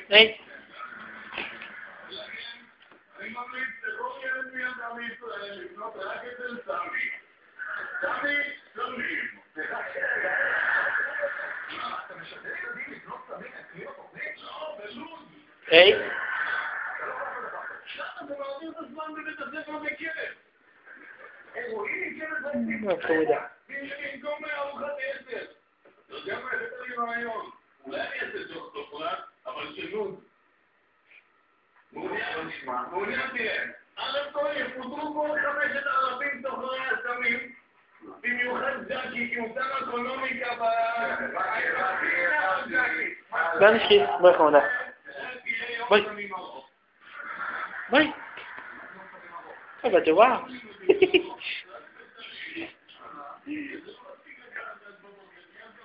היי. אני ממליץ לכל ילד מידם מישראל לפנות רק אצל סמי. סמי, סמים. אתה משתף ילדים לפנות סמים אצלי בתוכנית? לא, בלוד. היי. אתה מעביר את הזמן בבית הספר בכלב. אירועים כלב בעצמי. במקום ארוחת 10. אתה יודע מה, הבאת לי רעיון. אולי אני אעשה שוקולד, אבל שנות. מעוניין תראה. אלף יפוטרו כל 5,000 סוחרי הסמים, במיוחד ג'קי, כי הוא שם אקונומיקה בואי נשכי, בואי חמודה. בואי. בואי. טוב, את רואה?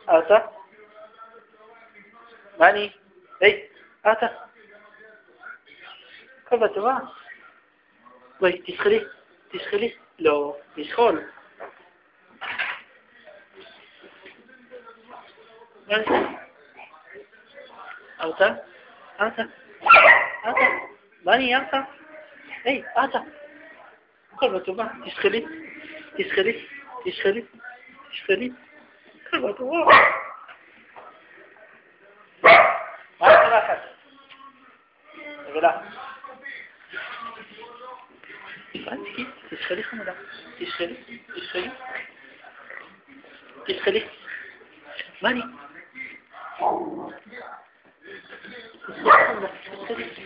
אתה? מה אני? היי, אתה? טוב, את רואה? בואי, תשחלי. תשחלי. לא, תשחול. אתה? אתה? אתה? מה אני? אתה? היי, אתה? כל בטובה, תשחלי. תשחלי. תשחלי. תשחלי. כל בטובה. מה את שלחת? נבלה. תשחלי חמודה. תשחלי. תשחלי. תשחלי. מה אני? תשחלי.